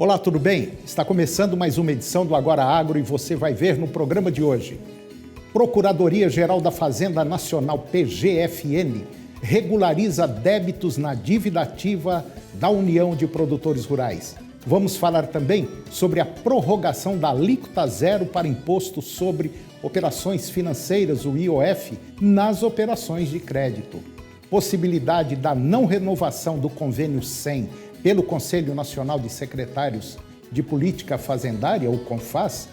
Olá, tudo bem? Está começando mais uma edição do Agora Agro e você vai ver no programa de hoje. Procuradoria-Geral da Fazenda Nacional, PGFN, regulariza débitos na dívida ativa da União de Produtores Rurais. Vamos falar também sobre a prorrogação da alíquota zero para imposto sobre operações financeiras, o IOF, nas operações de crédito. Possibilidade da não renovação do convênio 100 pelo Conselho Nacional de Secretários de Política Fazendária, o CONFAS,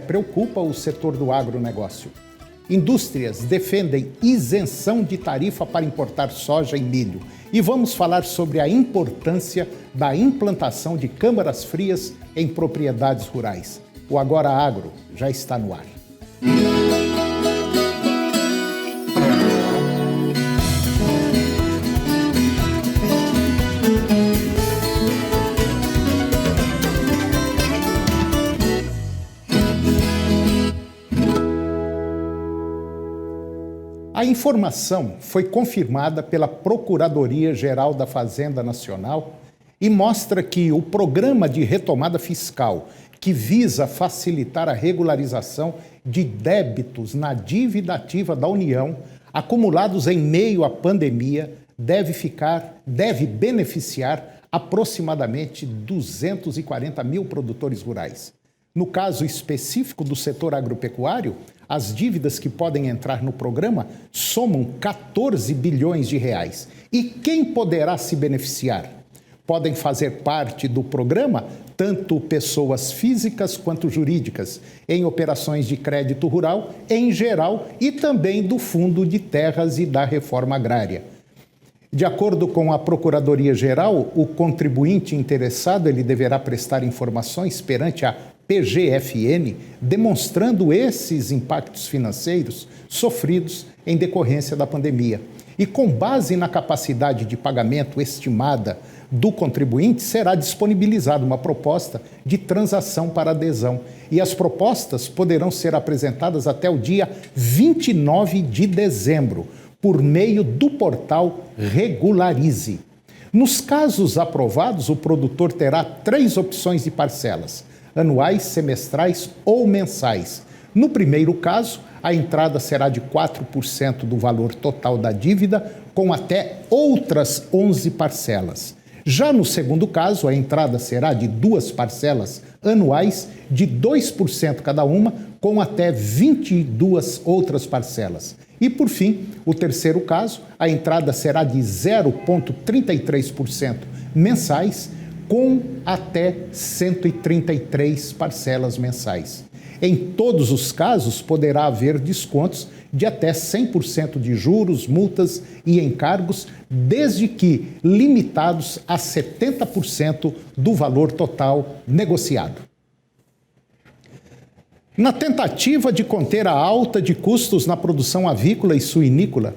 preocupa o setor do agronegócio. Indústrias defendem isenção de tarifa para importar soja e milho. E vamos falar sobre a importância da implantação de câmaras frias em propriedades rurais. O Agora Agro já está no ar. A informação foi confirmada pela Procuradoria-Geral da Fazenda Nacional e mostra que o programa de retomada fiscal, que visa facilitar a regularização de débitos na dívida ativa da União, acumulados em meio à pandemia, deve beneficiar aproximadamente 240 mil produtores rurais. No caso específico do setor agropecuário, as dívidas que podem entrar no programa somam 14 bilhões de reais. E quem poderá se beneficiar? Podem fazer parte do programa tanto pessoas físicas quanto jurídicas, em operações de crédito rural em geral e também do Fundo de Terras e da Reforma Agrária. De acordo com a Procuradoria-Geral, o contribuinte interessado ele deverá prestar informações perante a PGFN, demonstrando esses impactos financeiros sofridos em decorrência da pandemia. E com base na capacidade de pagamento estimada do contribuinte, será disponibilizada uma proposta de transação para adesão. E as propostas poderão ser apresentadas até o dia 29 de dezembro, por meio do portal Regularize. Nos casos aprovados, o produtor terá 3 opções de parcelas: anuais, semestrais ou mensais. No primeiro caso, a entrada será de 4% do valor total da dívida, com até outras 11 parcelas. Já no segundo caso, a entrada será de 2 parcelas anuais de 2% cada uma, com até 22 outras parcelas. E, por fim, o terceiro caso, a entrada será de 0,33% mensais, com até 133 parcelas mensais. Em todos os casos, poderá haver descontos de até 100% de juros, multas e encargos, desde que limitados a 70% do valor total negociado. Na tentativa de conter a alta de custos na produção avícola e suinícola,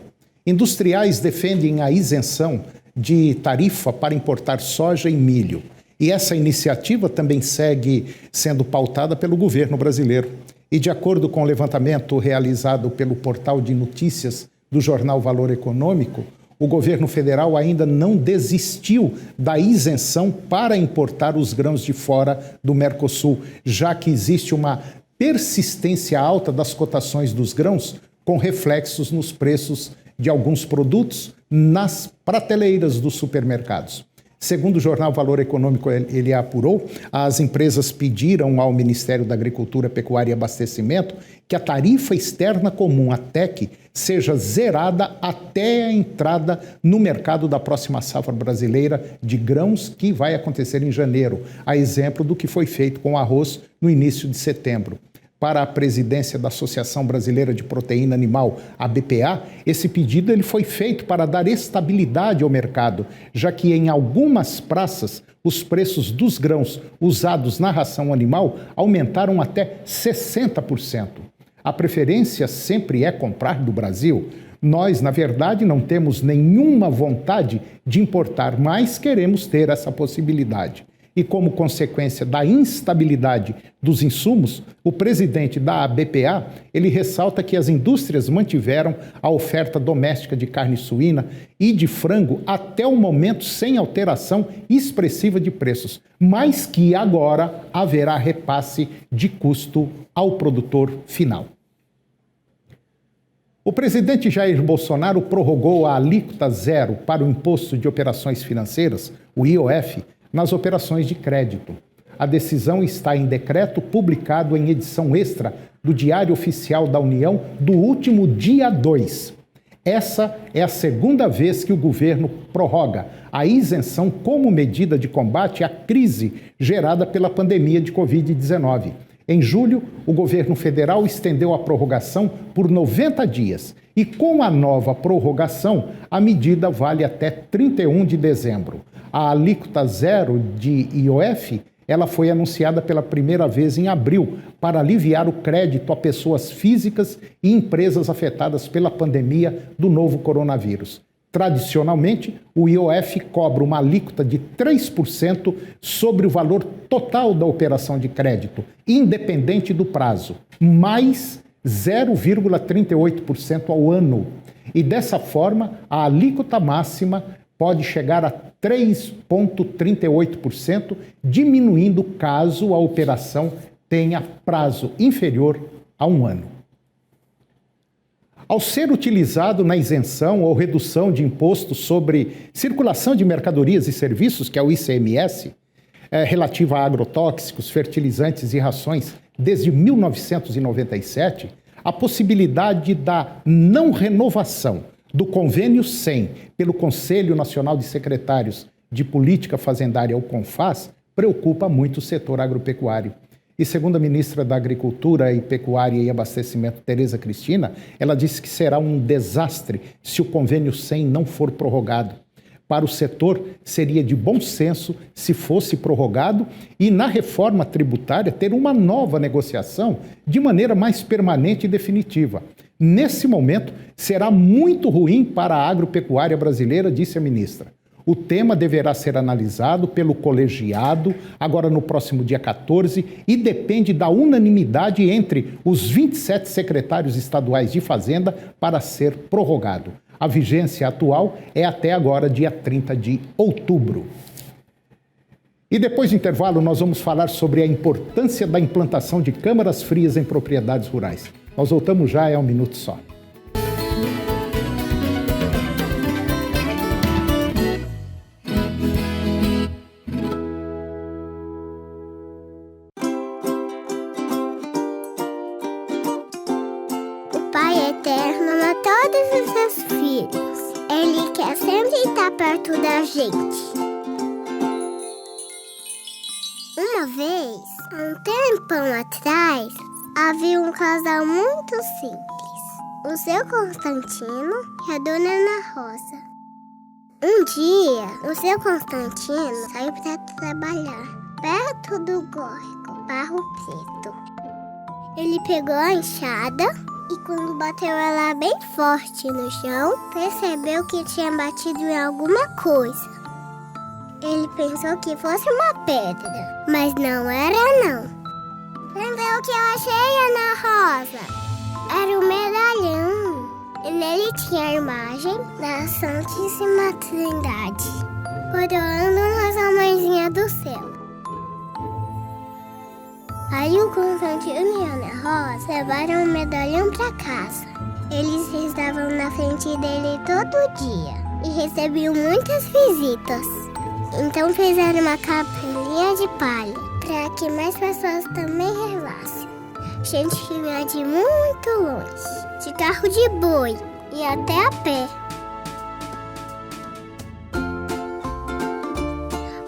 industriais defendem a isenção de tarifa para importar soja e milho. E essa iniciativa também segue sendo pautada pelo governo brasileiro. E de acordo com o levantamento realizado pelo portal de notícias do jornal Valor Econômico, o governo federal ainda não desistiu da isenção para importar os grãos de fora do Mercosul, já que existe uma persistência alta das cotações dos grãos, com reflexos nos preços de alguns produtos nas prateleiras dos supermercados. Segundo o jornal Valor Econômico, ele apurou, as empresas pediram ao Ministério da Agricultura, Pecuária e Abastecimento que a tarifa externa comum, a TEC, seja zerada até a entrada no mercado da próxima safra brasileira de grãos, que vai acontecer em janeiro, a exemplo do que foi feito com o arroz no início de setembro. Para a presidência da Associação Brasileira de Proteína Animal, a BPA, esse pedido ele foi feito para dar estabilidade ao mercado, já que em algumas praças os preços dos grãos usados na ração animal aumentaram até 60%. A preferência sempre é comprar do Brasil. Nós, na verdade, não temos nenhuma vontade de importar, mas queremos ter essa possibilidade. E como consequência da instabilidade dos insumos, o presidente da ABPA, ele ressalta que as indústrias mantiveram a oferta doméstica de carne suína e de frango até o momento sem alteração expressiva de preços, mas que agora haverá repasse de custo ao produtor final. O presidente Jair Bolsonaro prorrogou a alíquota zero para o Imposto de Operações Financeiras, o IOF, nas operações de crédito. A decisão está em decreto publicado em edição extra do Diário Oficial da União do último dia 2. Essa é a segunda vez que o governo prorroga a isenção como medida de combate à crise gerada pela pandemia de Covid-19. Em julho, o governo federal estendeu a prorrogação por 90 dias e, com a nova prorrogação, a medida vale até 31 de dezembro. A alíquota zero de IOF, ela foi anunciada pela primeira vez em abril para aliviar o crédito a pessoas físicas e empresas afetadas pela pandemia do novo coronavírus. Tradicionalmente, o IOF cobra uma alíquota de 3% sobre o valor total da operação de crédito, independente do prazo, mais 0,38% ao ano. E dessa forma, a alíquota máxima pode chegar a 3,38%, diminuindo caso a operação tenha prazo inferior a um ano. Ao ser utilizado na isenção ou redução de imposto sobre circulação de mercadorias e serviços, que é o ICMS, relativa a agrotóxicos, fertilizantes e rações, desde 1997, a possibilidade da não renovação do Convênio 100 pelo Conselho Nacional de Secretários de Política Fazendária, o CONFAS, preocupa muito o setor agropecuário. E segundo a ministra da Agricultura e Pecuária e Abastecimento, Tereza Cristina, ela disse que será um desastre se o Convênio 100 não for prorrogado. Para o setor, seria de bom senso se fosse prorrogado e, na reforma tributária, ter uma nova negociação de maneira mais permanente e definitiva. Nesse momento, será muito ruim para a agropecuária brasileira, disse a ministra. O tema deverá ser analisado pelo colegiado, agora no próximo dia 14, e depende da unanimidade entre os 27 secretários estaduais de Fazenda para ser prorrogado. A vigência atual é até agora, dia 30 de outubro. E depois do intervalo, nós vamos falar sobre a importância da implantação de câmaras frias em propriedades rurais. Nós voltamos já, é um minuto só. O Pai Eterno ama todos os seus filhos. Ele quer sempre estar perto da gente. Uma vez, há um tempão atrás, havia um casal muito simples, o seu Constantino e a dona Ana Rosa. Um dia, o seu Constantino saiu para trabalhar perto do córrego, Barro Preto. Ele pegou a enxada e, quando bateu ela bem forte no chão, percebeu que tinha batido em alguma coisa. Ele pensou que fosse uma pedra, mas não era não. Lembrou o que eu achei, Ana Rosa? Era um medalhão. E nele tinha a imagem da Santíssima Trindade, coroando as almazinhas do céu. Aí o Constantino e a Ana Rosa levaram o medalhão para casa. Eles estavam na frente dele todo dia e recebiam muitas visitas. Então fizeram uma capelinha de palha para que mais pessoas também rezassem. Gente que vinha de muito longe, de carro de boi e até a pé.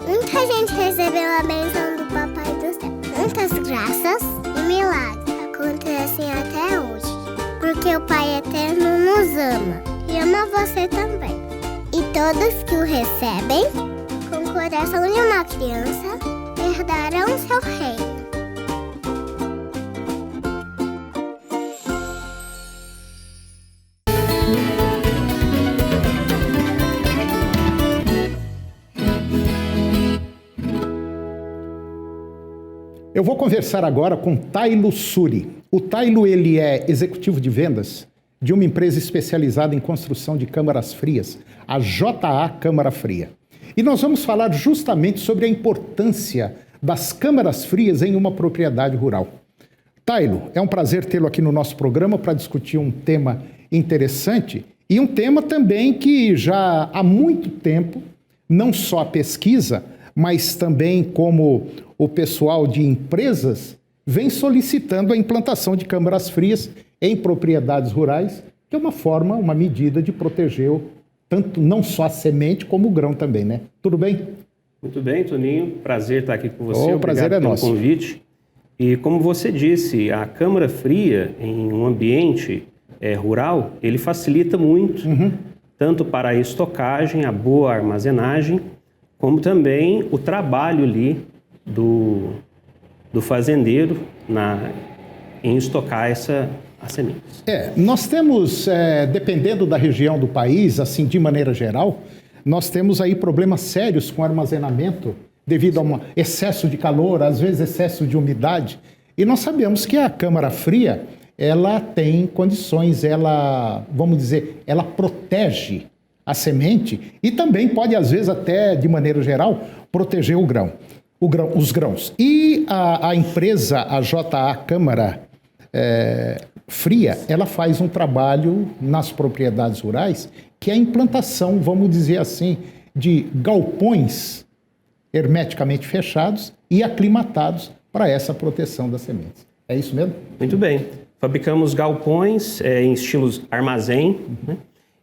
Muita gente recebeu a bênção do Papai do Céu. Muitas graças e milagres acontecem até hoje, porque o Pai Eterno nos ama e ama você também. E todos que o recebem, com o coração de uma criança, herdarão seu reino. Eu vou conversar agora com Tailo Suri. O Tailo, ele é executivo de vendas de uma empresa especializada em construção de câmaras frias, a JA Câmara Fria. E nós vamos falar justamente sobre a importância das câmaras frias em uma propriedade rural. Tailo, é um prazer tê-lo aqui no nosso programa para discutir um tema interessante e um tema também que já há muito tempo, não só a pesquisa, mas também como o pessoal de empresas vem solicitando a implantação de câmaras frias em propriedades rurais, que é uma forma, uma medida de proteger tanto não só a semente como o grão também, né? Tudo bem? Muito bem, Toninho. Prazer estar aqui com você. O prazer é nosso. Obrigado pelo convite. E como você disse, a câmara fria em um ambiente rural, ele facilita muito, tanto para a estocagem, a boa armazenagem, como também o trabalho ali do fazendeiro em estocar as sementes. Nós temos, dependendo da região do país, assim, de maneira geral, nós temos aí problemas sérios com armazenamento devido a um excesso de calor, às vezes excesso de umidade. E nós sabemos que a câmara fria, ela tem condições, vamos dizer, ela protege a semente e também pode, às vezes, até de maneira geral, proteger os grãos. E a empresa, a JA Câmara Fria, ela faz um trabalho nas propriedades rurais, que é a implantação, vamos dizer assim, de galpões hermeticamente fechados e aclimatados para essa proteção das sementes. É isso mesmo? Muito bem. Fabricamos galpões em estilos armazém, né?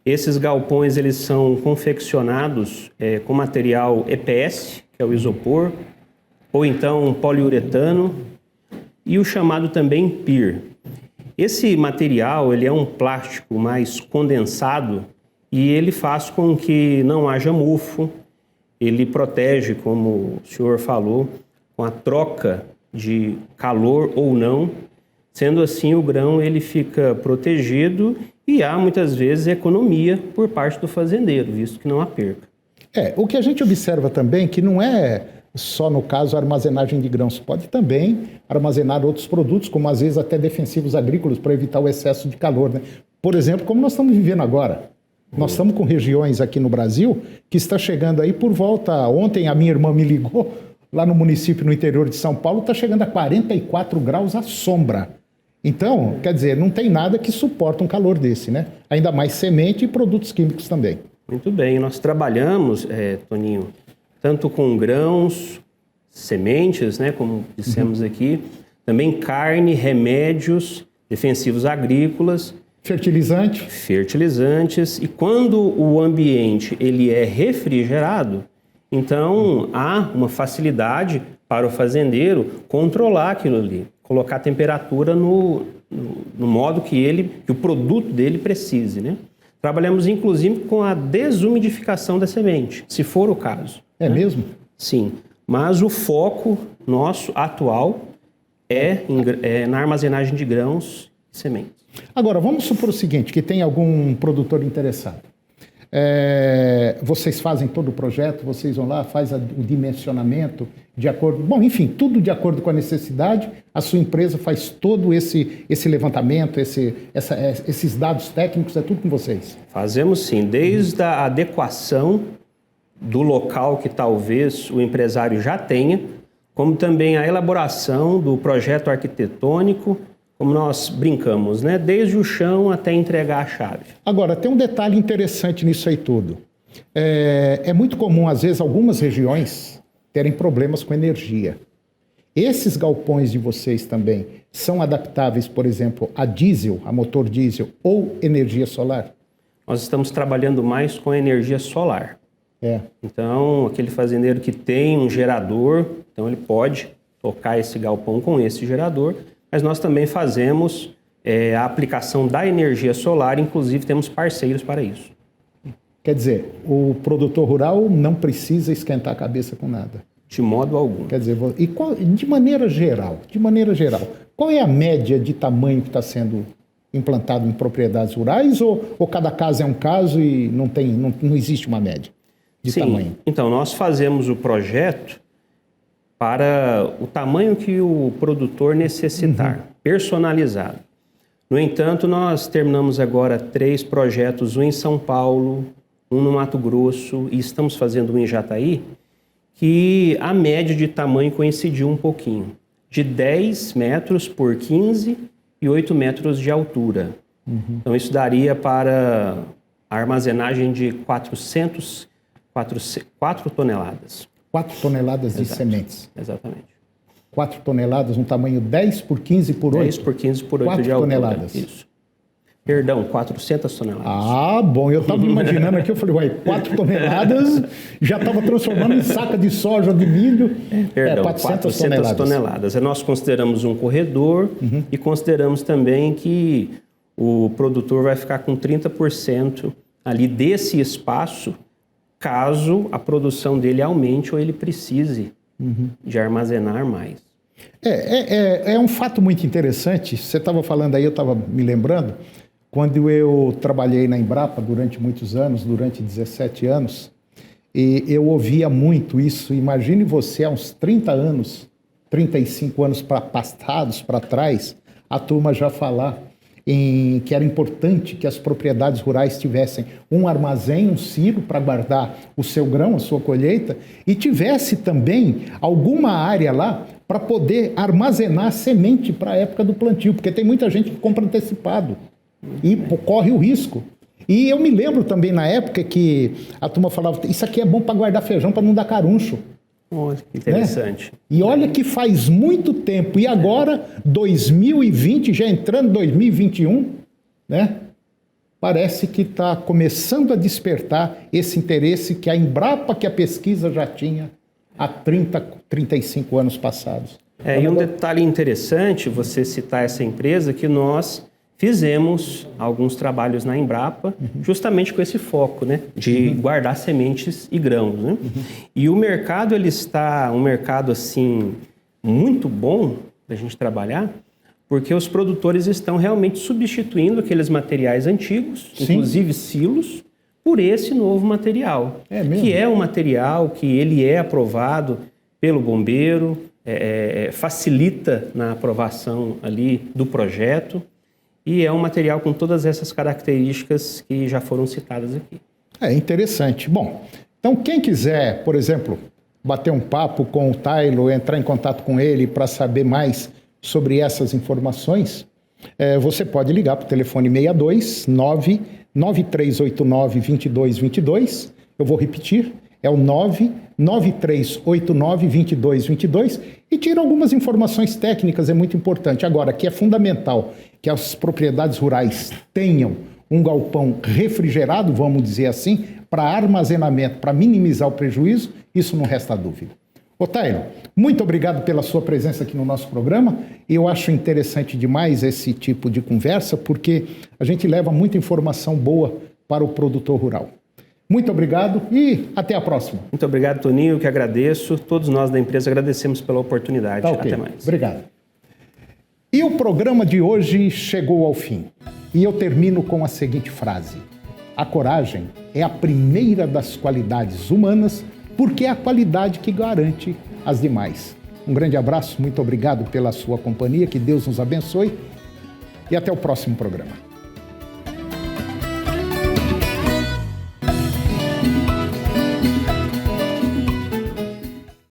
Esses galpões eles são confeccionados com material EPS, que é o isopor, ou então poliuretano, e o chamado também PIR. Esse material ele é um plástico mais condensado e ele faz com que não haja mofo, ele protege, como o senhor falou, com a troca de calor ou não. Sendo assim, o grão ele fica protegido e há muitas vezes economia por parte do fazendeiro, visto que não há perca. O que a gente observa também que não é só no caso a armazenagem de grãos, pode também armazenar outros produtos, como às vezes até defensivos agrícolas para evitar o excesso de calor, né? Por exemplo, como nós estamos vivendo agora. Nós estamos com regiões aqui no Brasil que está chegando aí por volta, ontem a minha irmã me ligou, lá no município no interior de São Paulo, está chegando a 44 graus à sombra. Então, quer dizer, não tem nada que suporte um calor desse, né? Ainda mais semente e produtos químicos também. Muito bem, nós trabalhamos, Toninho, tanto com grãos, sementes, né, como dissemos aqui, também carne, remédios, defensivos agrícolas, fertilizantes, e quando o ambiente ele é refrigerado, então há uma facilidade para o fazendeiro controlar aquilo ali, colocar a temperatura no modo que o produto dele precise, né? Trabalhamos inclusive com a desumidificação da semente, se for o caso. É mesmo? Sim, mas o foco nosso atual é na armazenagem de grãos e sementes. Agora, vamos supor o seguinte, que tem algum produtor interessado. Vocês fazem todo o projeto, vocês vão lá, faz o dimensionamento de acordo... Bom, enfim, tudo de acordo com a necessidade, a sua empresa faz todo esse levantamento, esses dados técnicos, é tudo com vocês? Fazemos sim, desde a adequação do local que talvez o empresário já tenha, como também a elaboração do projeto arquitetônico, como nós brincamos, né? Desde o chão até entregar a chave. Agora, tem um detalhe interessante nisso aí tudo. É muito comum, às vezes, algumas regiões terem problemas com energia. Esses galpões de vocês também são adaptáveis, por exemplo, a diesel, a motor diesel ou energia solar? Nós estamos trabalhando mais com energia solar. Então, aquele fazendeiro que tem um gerador, então ele pode tocar esse galpão com esse gerador, mas nós também fazemos a aplicação da energia solar, inclusive temos parceiros para isso. Quer dizer, o produtor rural não precisa esquentar a cabeça com nada. De modo algum. Quer dizer, de maneira geral, qual é a média de tamanho que está sendo implantado em propriedades rurais ou cada caso é um caso e não existe uma média de tamanho? Então, nós fazemos o projeto para o tamanho que o produtor necessitar, personalizado. No entanto, nós terminamos agora 3 projetos, um em São Paulo, um no Mato Grosso e estamos fazendo um em Jataí, que a média de tamanho coincidiu um pouquinho, de 10 metros por 15 e 8 metros de altura. Então isso daria para a armazenagem de 4 toneladas. 4 toneladas de sementes. Exatamente. 4 toneladas, um tamanho 10 por 15 por 8? 10 por 15 por 8 de 4 altura. toneladas. Isso. Perdão, 400 toneladas. Ah, bom, eu estava imaginando aqui, eu falei, uai, 4 toneladas, já estava transformando em saca de soja, de milho. Perdão, 400 toneladas. Nós consideramos um corredor e consideramos também que o produtor vai ficar com 30% ali desse espaço, caso a produção dele aumente ou ele precise de armazenar mais. É um fato muito interessante, você estava falando aí, eu estava me lembrando, quando eu trabalhei na Embrapa durante muitos anos, durante 17 anos, e eu ouvia muito isso. Imagine você há uns 30 anos, 35 anos passados para trás, a turma já falar que era importante que as propriedades rurais tivessem um armazém, um silo para guardar o seu grão, a sua colheita, e tivesse também alguma área lá para poder armazenar semente para a época do plantio, porque tem muita gente que compra antecipado e corre o risco. E eu me lembro também na época que a turma falava, isso aqui é bom para guardar feijão, para não dar caruncho. Olha, que interessante. Né? E olha que faz muito tempo, e agora 2020, já entrando 2021, né? Parece que está começando a despertar esse interesse que a Embrapa, que a pesquisa já tinha há 30, 35 anos passados. E um detalhe interessante, você citar essa empresa, que nós fizemos alguns trabalhos na Embrapa, justamente com esse foco, né, de guardar sementes e grãos, né? E o mercado, ele está um mercado, assim, muito bom para a gente trabalhar, porque os produtores estão realmente substituindo aqueles materiais antigos, inclusive silos, por esse novo material, que é um material que ele é aprovado pelo bombeiro, facilita na aprovação ali do projeto, e é um material com todas essas características que já foram citadas aqui. É interessante. Bom, então quem quiser, por exemplo, bater um papo com o Tailo, entrar em contato com ele para saber mais sobre essas informações, você pode ligar para o telefone 62 99389 2222. Eu vou repetir, é o 99389 2222 e tira algumas informações técnicas, é muito importante. Agora, que é fundamental que as propriedades rurais tenham um galpão refrigerado, vamos dizer assim, para armazenamento, para minimizar o prejuízo, isso não resta dúvida. Otairo, muito obrigado pela sua presença aqui no nosso programa. Eu acho interessante demais esse tipo de conversa, porque a gente leva muita informação boa para o produtor rural. Muito obrigado e até a próxima. Muito obrigado, Toninho, que agradeço. Todos nós da empresa agradecemos pela oportunidade. Tá, okay. Até mais. Obrigado. E o programa de hoje chegou ao fim. E eu termino com a seguinte frase: a coragem é a primeira das qualidades humanas, porque é a qualidade que garante as demais. Um grande abraço, muito obrigado pela sua companhia, que Deus nos abençoe e até o próximo programa.